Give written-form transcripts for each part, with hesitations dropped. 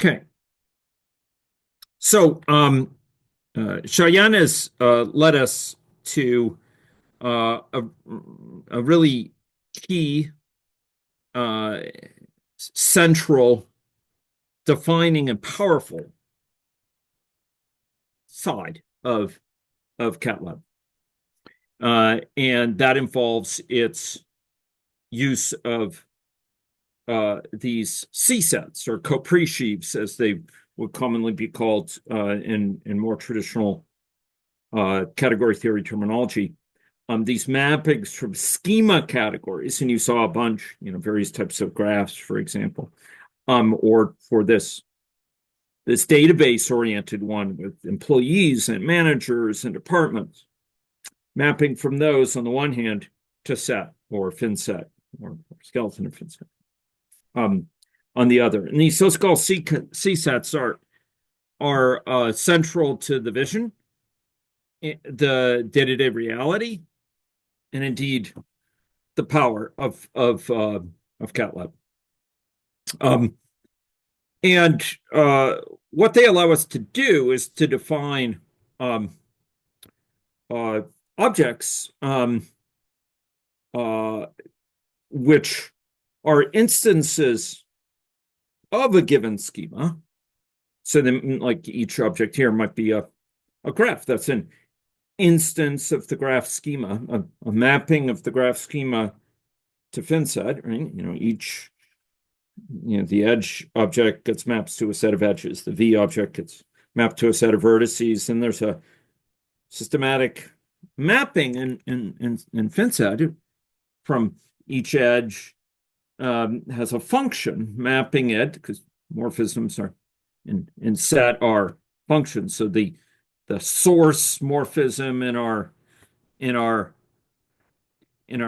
Okay. So, Cheyenne has led us to a really key, uh, central, defining, and powerful side of Catlab. And that involves its use of these C-sets or Capri-sheaves, as they would commonly be called in more traditional category theory terminology. These mappings from schema categories, and you saw a bunch, various types of graphs, for example, or for this database-oriented one with employees and managers and departments, mapping from those on the one hand to set or fin set or skeleton of fin set on the other. And these so-called C-sets are central to the vision, the day-to-day reality, and indeed the power of Catlab. And what they allow us to do is to define objects which are instances of a given schema. So then, like each object here might be a graph. That's an instance of the graph schema, a mapping of the graph schema to FinSet, right? Each, the edge object gets mapped to a set of edges. The V object gets mapped to a set of vertices, and there's a systematic mapping in FinSet from each edge has a function mapping it, because morphisms are in set are functions. So the source morphism in our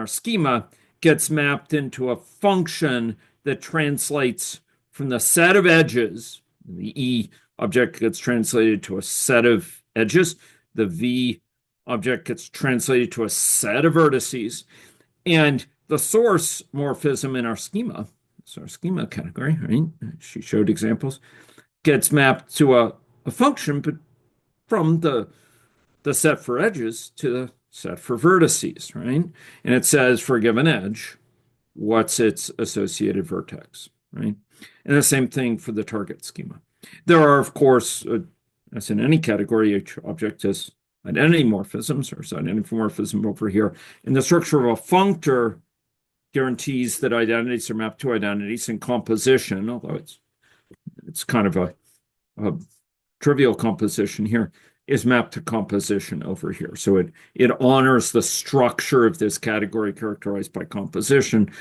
schema gets mapped into a function that translates from the set of edges. The E object gets translated to a set of edges. The V object gets translated to a set of vertices. And the source morphism in our schema, so our schema category, right? She showed examples, gets mapped to a function, but from the set for edges to the set for vertices, right? And it says for a given edge, what's its associated vertex, right? And the same thing for the target schema. There are, of course, as in any category, each object has identity morphisms, or identity morphism over here. And the structure of a functor guarantees that identities are mapped to identities, and composition, although it's kind of a trivial composition here, is mapped to composition over here. So it honors the structure of this category characterized by composition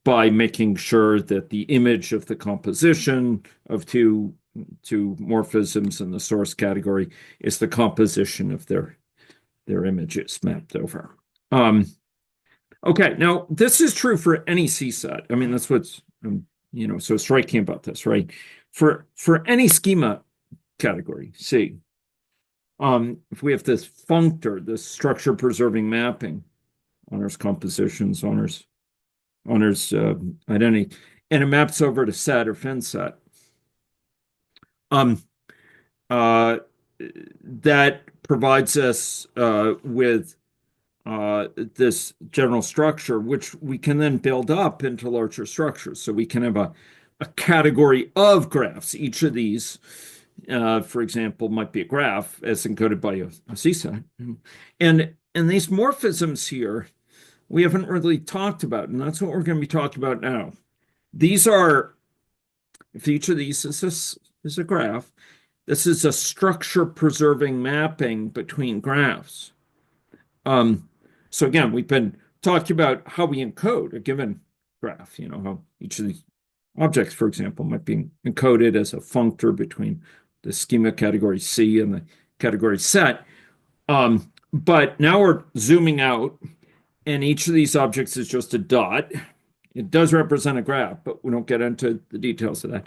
by making sure that the image of the composition of two morphisms in the source category is the composition of their images mapped over. Okay, now this is true for any C-set. I mean, that's what's so striking about this, right? For any schema category, C, if we have this functor, this structure preserving mapping, honors compositions, honors identity, and it maps over to set or fin set, that provides us with this general structure, which we can then build up into larger structures. So we can have a category of graphs. Each of these, for example, might be a graph as encoded by a C-set. And these morphisms here, we haven't really talked about, and that's what we're going to be talking about now. These are, if each of these is a graph, this is a structure-preserving mapping between graphs. So again, we've been talking about how we encode a given graph, how each of these objects, for example, might be encoded as a functor between the schema category C and the category set. But now we're zooming out, and each of these objects is just a dot. It does represent a graph, but we don't get into the details of that.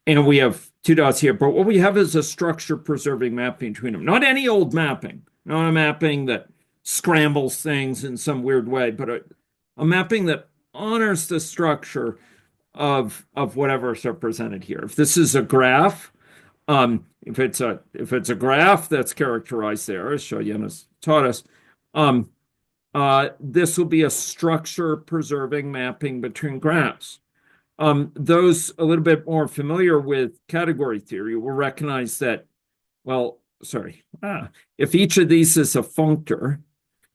And we have two dots here, but what we have is a structure-preserving mapping between them. Not any old mapping, not a mapping that scrambles things in some weird way, but a mapping that honors the structure of whatever is represented here. If this is a graph, if it's a graph that's characterized there, as Shoyan's taught us, this will be a structure preserving mapping between graphs. Those a little bit more familiar with category theory will recognize that, well, sorry, if each of these is a functor,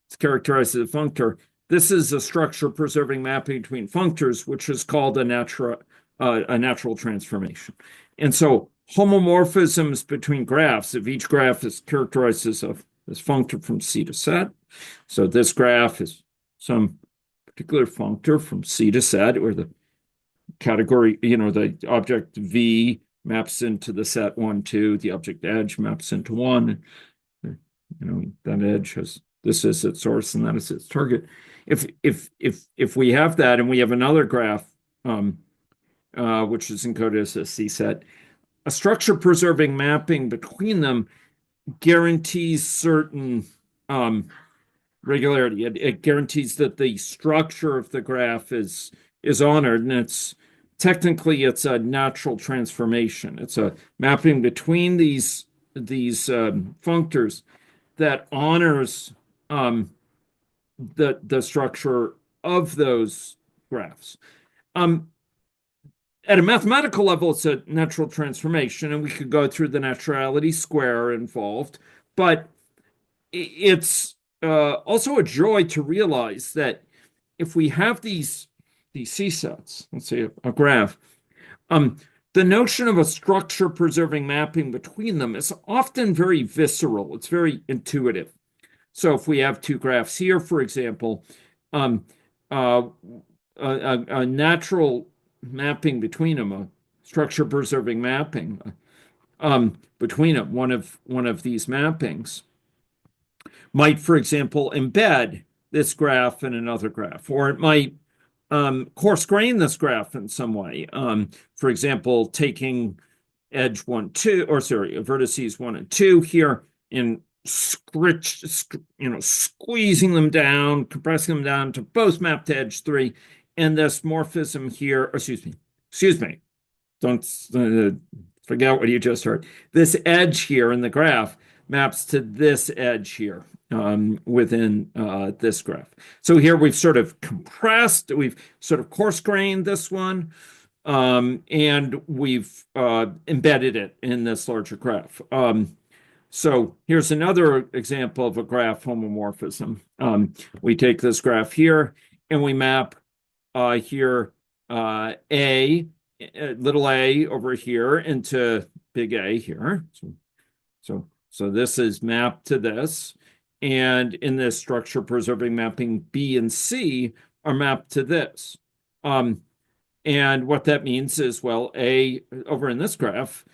it's characterized as a functor, this is a structure preserving mapping between functors, which is called a natural transformation. And so homomorphisms between graphs, if each graph is characterized as a functor from C to set, so this graph is some particular functor from C to set, or the category, the object V maps into the set 1, 2, the object edge maps into 1. That edge has this is its source and that is its target. If we have that and we have another graph, which is encoded as a C set, a structure preserving mapping between them guarantees certain regularity. It guarantees that the structure of the graph is honored, and technically it's a natural transformation. It's a mapping between these functors that honors the structure of those graphs. At a mathematical level, it's a natural transformation, and we could go through the naturality square involved, but it's also a joy to realize that if we have these C sets, let's say a graph, the notion of a structure preserving mapping between them is often very visceral. It's very intuitive. So if we have two graphs here, for example, a natural mapping between them, a structure preserving mapping between them, one of these mappings might, for example, embed this graph in another graph, or it might coarse grain this graph in some way. For example, taking edge 1, 2, or sorry, vertices 1 and 2 here and squeezing them down, compressing them down to both map to edge 3, and this morphism here, excuse me, don't forget what you just heard. This edge here in the graph maps to this edge here within this graph. So here we've sort of compressed, we've sort of coarse-grained this one, and we've embedded it in this larger graph. So here's another example of a graph homomorphism. We take this graph here, and we map here little a over here into big A here. So this is mapped to this. And in this structure preserving mapping, B and C are mapped to this. And what that means is, well, A over in this graph,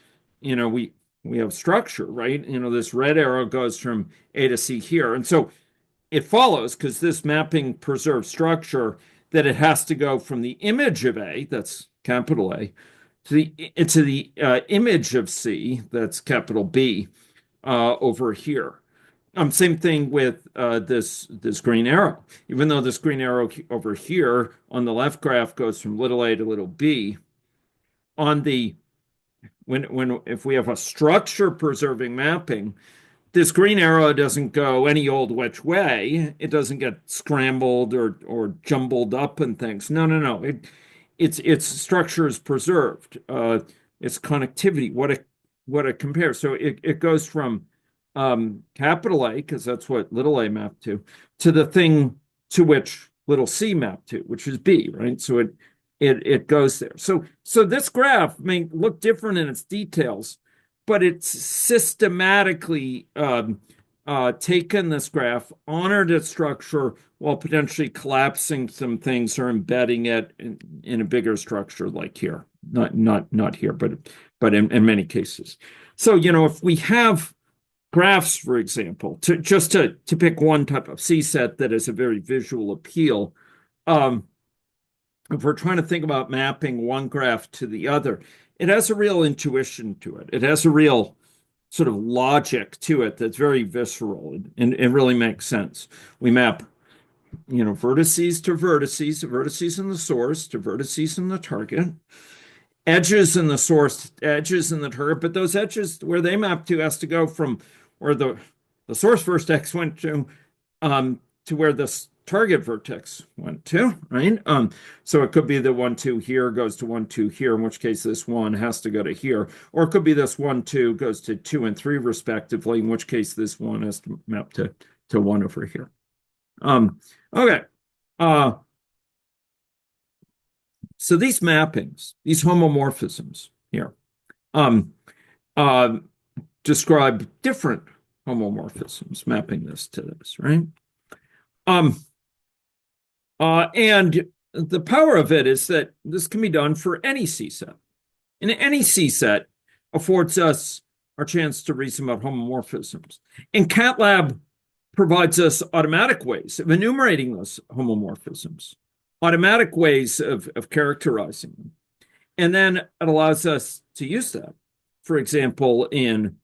we have structure, right? This red arrow goes from A to C here. And so it follows, because this mapping preserves structure, that it has to go from the image of A, that's capital A, to the image of C, that's capital B, over here. Same thing with this green arrow. Even though this green arrow over here on the left graph goes from little a to little b, if we have a structure preserving mapping, this green arrow doesn't go any old which way. It doesn't get scrambled or jumbled up and things. No. Its structure is preserved. Its connectivity, what it compares. So it goes from capital A, because that's what little a mapped to the thing to which little c mapped to, which is B, right? So it goes there. So this graph may look different in its details, but it's systematically taken this graph, honored its structure while potentially collapsing some things or embedding it in a bigger structure, like here. Not here, but in many cases. So if we have graphs, for example, to pick one type of C set that has a very visual appeal, if we're trying to think about mapping one graph to the other, it has a real intuition to it. It has a real sort of logic to it that's very visceral, and it really makes sense. We map vertices to vertices, vertices in the source to vertices in the target, edges in the source, edges in the target, but those edges where they map to has to go from where the source vertex went to where the target vertex went to, right? So it could be the 1, 2 here goes to 1, 2 here, in which case this 1 has to go to here, or it could be this 1, 2 goes to 2 and 3 respectively, in which case this 1 has to map to 1 over here. Okay. So these mappings, these homomorphisms here, describe different homomorphisms mapping this to this, right? And the power of it is that this can be done for any C set. And any C set affords us our chance to reason about homomorphisms. And Catlab provides us automatic ways of enumerating those homomorphisms, automatic ways of characterizing them. And then it allows us to use that, for example, in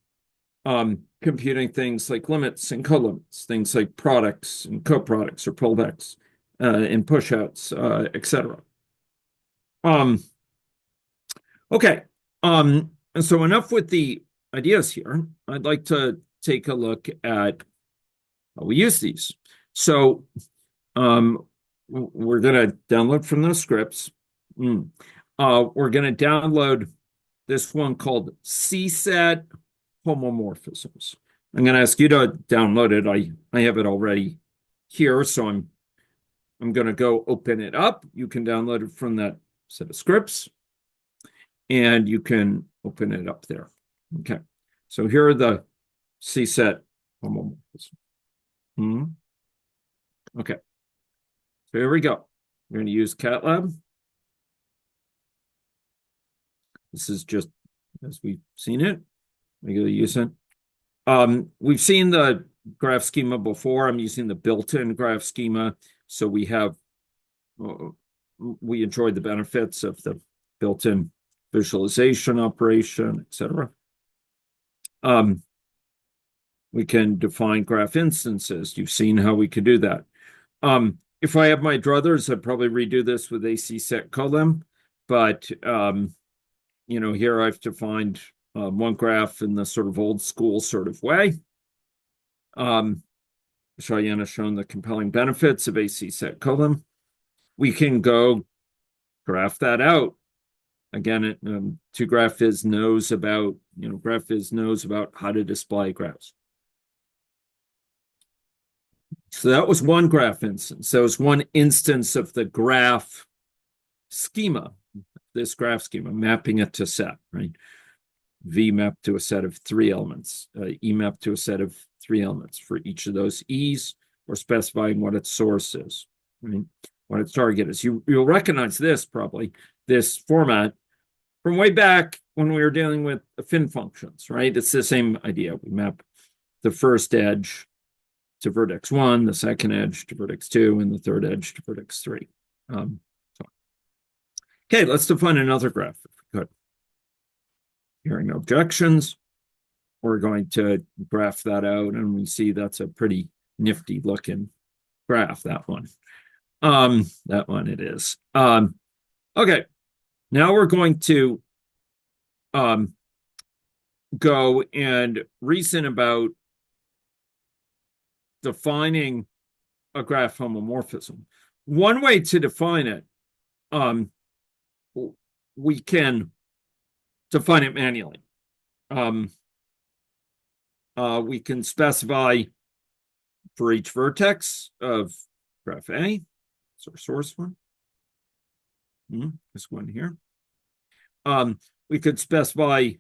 computing things like limits and colimits, things like products and coproducts or pullbacks and pushouts, etc. Okay, and so enough with the ideas here. I'd like to take a look at how we use these. So we're going to download from those scripts. We're going to download this one called C-set homomorphisms. I'm going to ask you to download it. I have it already here, so I'm going to go open it up. You can download it from that set of scripts, and you can open it up there. Okay, so here are the C-set homomorphisms. Okay, so here we go. We're going to use Catlab. This is just as we've seen it. We're going to use it. We've seen the graph schema before. I'm using the built-in graph schema. So we enjoy the benefits of the built-in visualization operation, etc. We can define graph instances. You've seen how we could do that. If I have my druthers, I'd probably redo this with AC set colim, but here I've defined one graph in the sort of old school sort of way. Cheyenne has shown the compelling benefits of AC set colim. We can go graph that out. Again, GraphViz knows about, GraphViz knows about how to display graphs. So that was one graph instance. That was one instance of the graph schema, this graph schema, mapping it to set, right? V mapped to a set of 3 elements, E mapped to a set of 3 elements for each of those E's, or specifying what its source is, right? What its target is. You'll recognize this probably, this format, from way back when we were dealing with affin functions, right? It's the same idea. We map the first edge to vertex 1, the second edge to vertex 2, and the third edge to vertex 3. Okay, let's define another graph if we could. Hearing no objections, we're going to graph that out, and we see that's a pretty nifty looking graph, that one. That one it is. Okay, now we're going to go and reason about defining a graph homomorphism. One way to define it, we can define it manually. We can specify for each vertex of graph A, so our source one, this one here. We could specify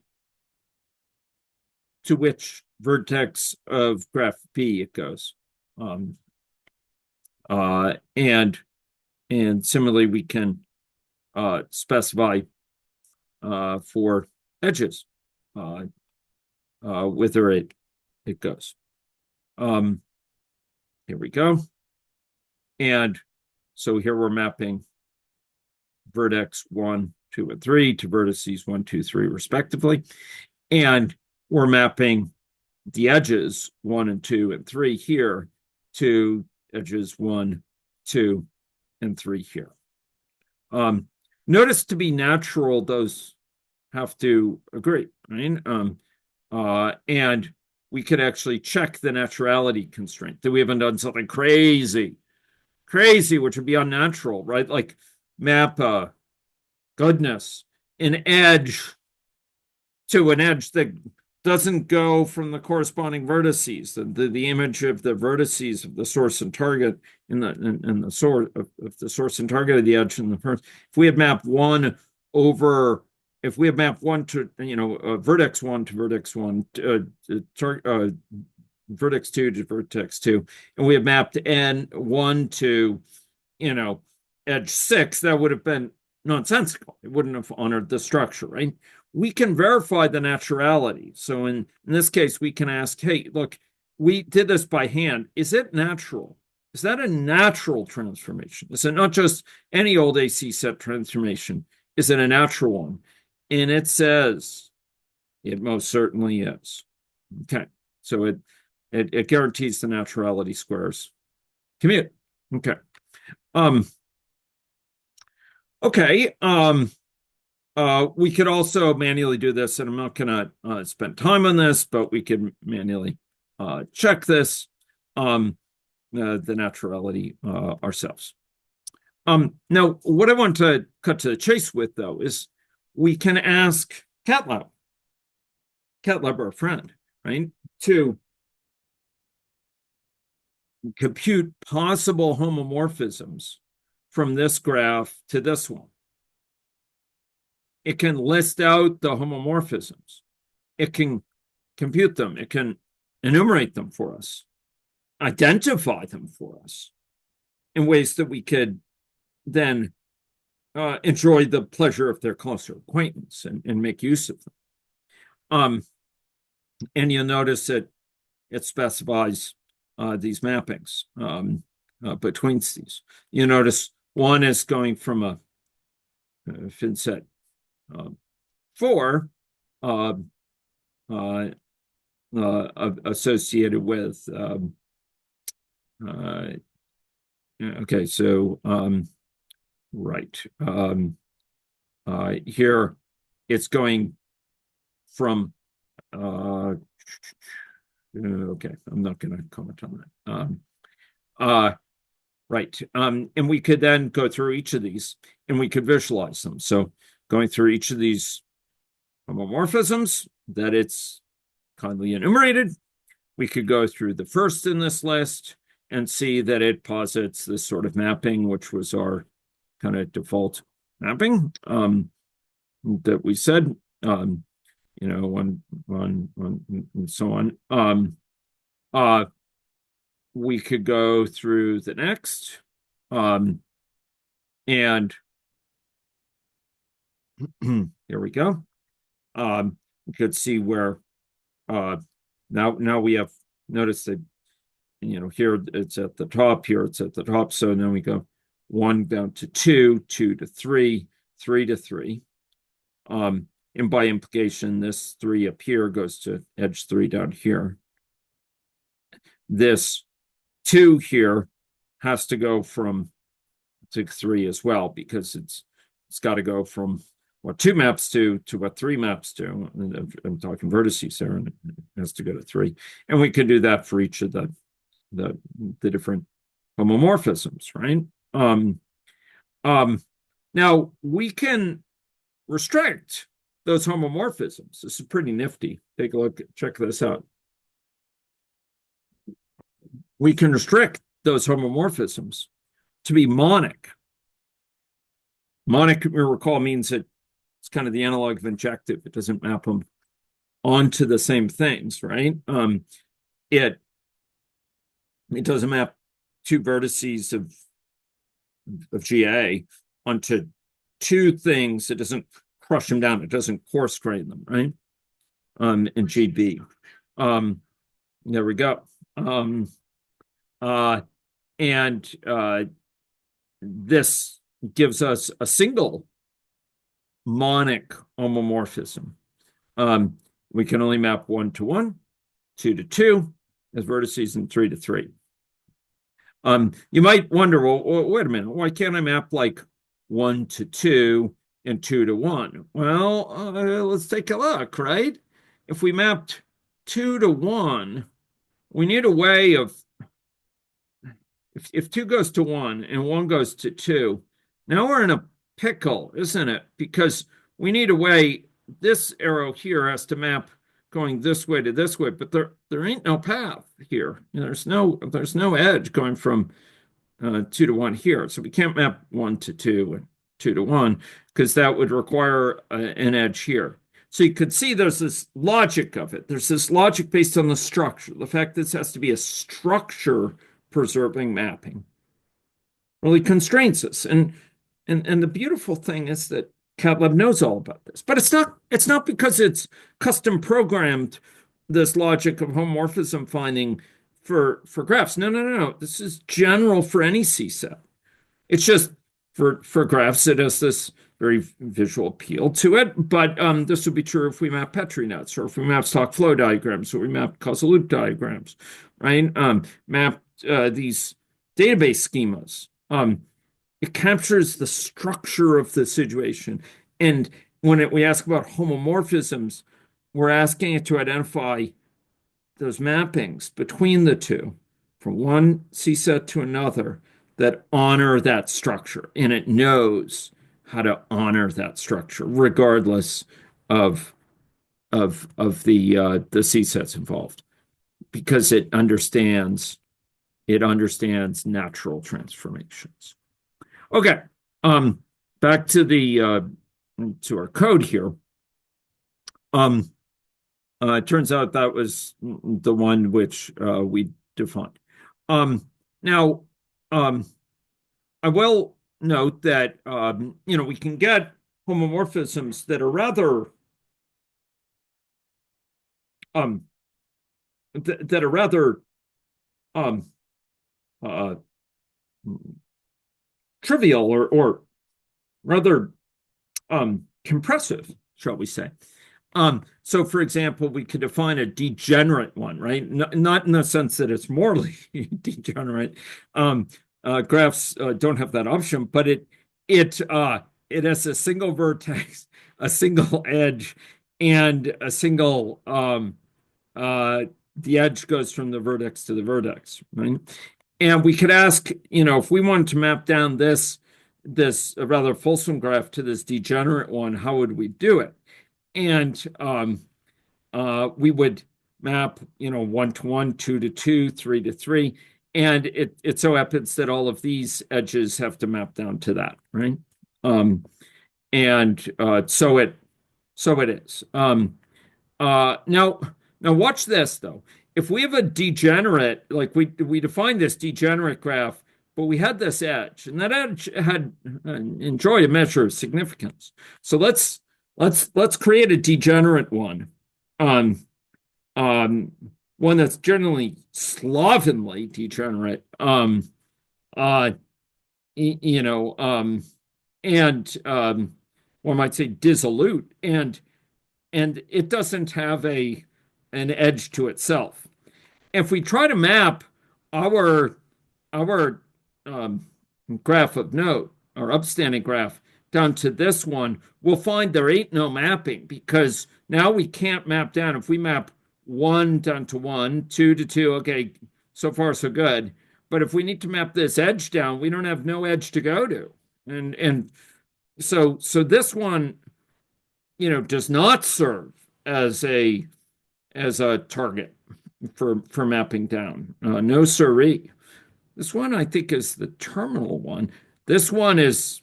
to which vertex of graph B it goes. And similarly, we can specify for edges whither it goes. Here we go. And so here we're mapping vertex 1, 2, and 3 to vertices 1, 2, 3 respectively. And we're mapping the edges 1 and 2 and 3 here to edges 1, 2, and 3 here. Notice to be natural, those have to agree, right? And we could actually check the naturality constraint, that we haven't done something crazy, which would be unnatural, right? Like map goodness, an edge to an edge that doesn't go from the corresponding vertices, the image of the vertices of the source and target in the source of the source and target of the edge in the first. If we have map one over, if we have map one to, vertex one to vertex one, vertex two to vertex two, and we have mapped N1 to, edge 6, that would have been nonsensical. It wouldn't have honored the structure, right? We can verify the naturality. So in this case, we can ask, hey, look, we did this by hand. Is it natural? Is that a natural transformation? Is it not just any old AC set transformation? Is it a natural one? And it says it most certainly is. Okay, so it guarantees the naturality squares commute. Okay. Okay. We could also manually do this, and I'm not going to spend time on this, but we could manually check this, the naturality ourselves. Now, what I want to cut to the chase with, though, is we can ask Catlab, our friend, right, to compute possible homomorphisms from this graph to this one. It can list out the homomorphisms. It can compute them. It can enumerate them for us, identify them for us in ways that we could then enjoy the pleasure of their closer acquaintance and make use of them. And you'll notice that it specifies these mappings between these. You notice one is going from a fin set 4 associated with okay, so right here it's going from okay, I'm not going to comment on that. Right, and we could then go through each of these and we could visualize them. So going through each of these homomorphisms that it's kindly enumerated, we could go through the first in this list and see that it posits this sort of mapping, which was our kind of default mapping that we said, one, and so on. We could go through the next, and here we go. We could see where now we have noticed that here it's at the top, here it's at the top. So then we go 1 down to 2, 2 to 3, 3 to 3. And by implication, this 3 up here goes to edge 3 down here. This 2 here has to go from to 3 as well, because it's got to go from what 2 maps to what 3 maps to. I'm talking vertices there, and it has to go to 3. And we can do that for each of the different homomorphisms, right? Now we can restrict those homomorphisms. This is pretty nifty. Take a look, check this out. We can restrict those homomorphisms to be monic. Monic, you recall, means that it's kind of the analog of injective. It doesn't map them onto the same things, right? It doesn't map 2 vertices of GA onto 2 things. It doesn't crush them down. It doesn't coarse grain them, right? In GB. There we go. This gives us a single monic homomorphism. We can only map 1 to 1, 2 to 2 as vertices, and 3 to 3. You might wonder, well, wait a minute, why can't I map like 1 to 2 and 2 to 1? Well, let's take a look, right? If we mapped 2 to 1, we need a way of, if 2 goes to 1 and 1 goes to 2, now we're in a pickle, isn't it? Because we need a way, this arrow here has to map going this way to this way, but there ain't no path here. There's no edge going from 2 to 1 here. So we can't map 1 to 2 and 2 to 1 because that would require an edge here. So you could see there's this logic of it. There's this logic based on the structure. The fact that this has to be a structure preserving mapping really constrains us. And the beautiful thing is that Catlab knows all about this, but it's not because it's custom programmed this logic of homomorphism finding for graphs. No. This is general for any C set. It's just for graphs, it has this very visual appeal to it, but this would be true if we map Petri nets, or if we map stock flow diagrams, or we map causal loop diagrams, right? Map these database schemas. It captures the structure of the situation. And when we ask about homomorphisms, we're asking it to identify those mappings between the two from one C set to another that honor that structure. And it knows how to honor that structure, regardless of the C sets involved, because it understands natural transformations. Okay, back to to our code here. It turns out that was the one which we defined. Now, I will note that we can get homomorphisms that are rather trivial or rather compressive, shall we say. So, for example, we could define a degenerate one, right? Not in the sense that it's morally degenerate. Graphs don't have that option, but it has a single vertex, a single edge, and a single the edge goes from the vertex to the vertex, right? And we could ask, if we wanted to map down this rather fulsome graph to this degenerate one, how would we do it? And we would map, 1 to 1, 2 to 2, 3 to 3. And it so happens that all of these edges have to map down to that, right? So it is. Now watch this though. If we have a degenerate, like we define this degenerate graph, but we had this edge, and that edge had enjoyed a measure of significance. So let's create a degenerate one. One that's generally slovenly degenerate, and one might say dissolute, and it doesn't have an edge to itself. If we try to map our graph of note, our upstanding graph, down to this one, we'll find there ain't no mapping, because now we can't map down. If we map 1 down to 1, 2 to 2, okay, so far so good. But if we need to map this edge down, we don't have no edge to go to. And so this one, does not serve as a target for mapping down. No siree. This one, I think, is the terminal one. This one is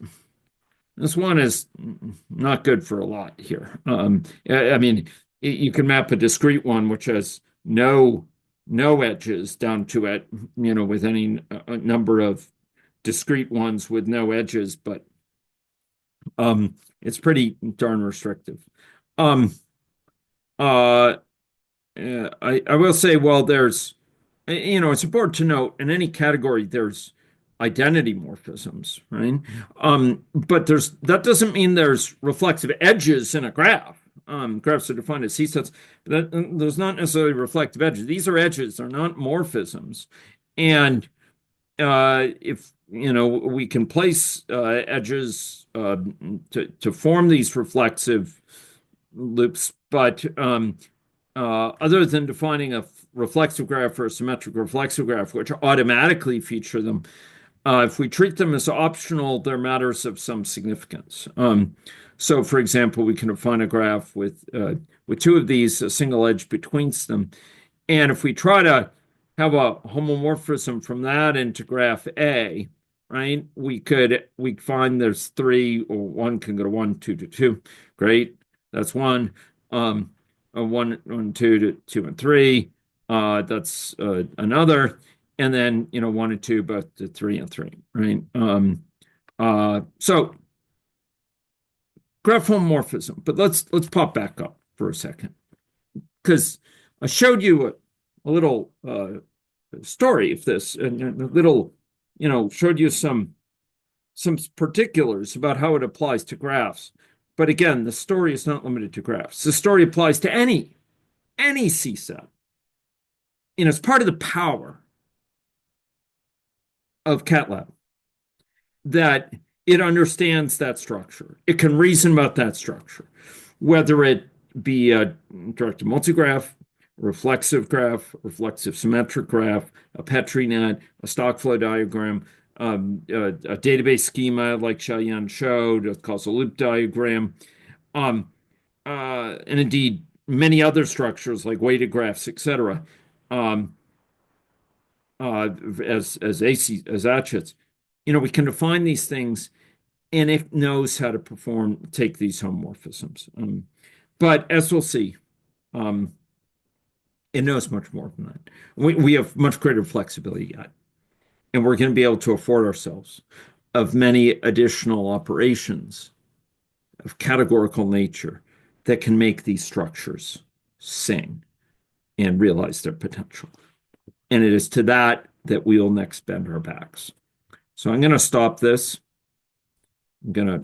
not good for a lot here. I mean, you can map a discrete one which has no edges down to it, with any number of discrete ones with no edges, but it's pretty darn restrictive. I will say, well, there's, it's important to note in any category there's identity morphisms, right? But that doesn't mean there's reflexive edges in a graph. Graphs are defined as C sets, but there's not necessarily reflective edges. These are edges, they're not morphisms. And if we can place edges to form these reflexive loops, but other than defining a reflexive graph or a symmetric reflexive graph, which automatically feature them, if we treat them as optional, they're matters of some significance. So, for example, we can define a graph with two of these, a single edge between them. And if we try to have a homomorphism from that into graph A, right, we find there's three, or one can go to one, two to two. Great. That's one. One, two to two and three. That's another. And then, one and two, both to three and three, right? So graph homomorphism, but let's pop back up for a second, because I showed you a little story of this, and a little, showed you some particulars about how it applies to graphs. But again, the story is not limited to graphs. The story applies to any C set. It's part of the power of Catlab that it understands that structure. It can reason about that structure, whether it be a directed multigraph, a reflexive graph, a reflexive symmetric graph, a Petri net, a stock flow diagram, a database schema like Xiaoyan showed, a causal loop diagram, and indeed many other structures like weighted graphs, etc. As atchets, we can define these things, and it knows how to take these homomorphisms. But as we'll see, it knows much more than that. We have much greater flexibility yet, and we're going to be able to afford ourselves of many additional operations of categorical nature that can make these structures sing and realize their potential. And it is to that we will next bend our backs. So I'm going to stop this. I'm going to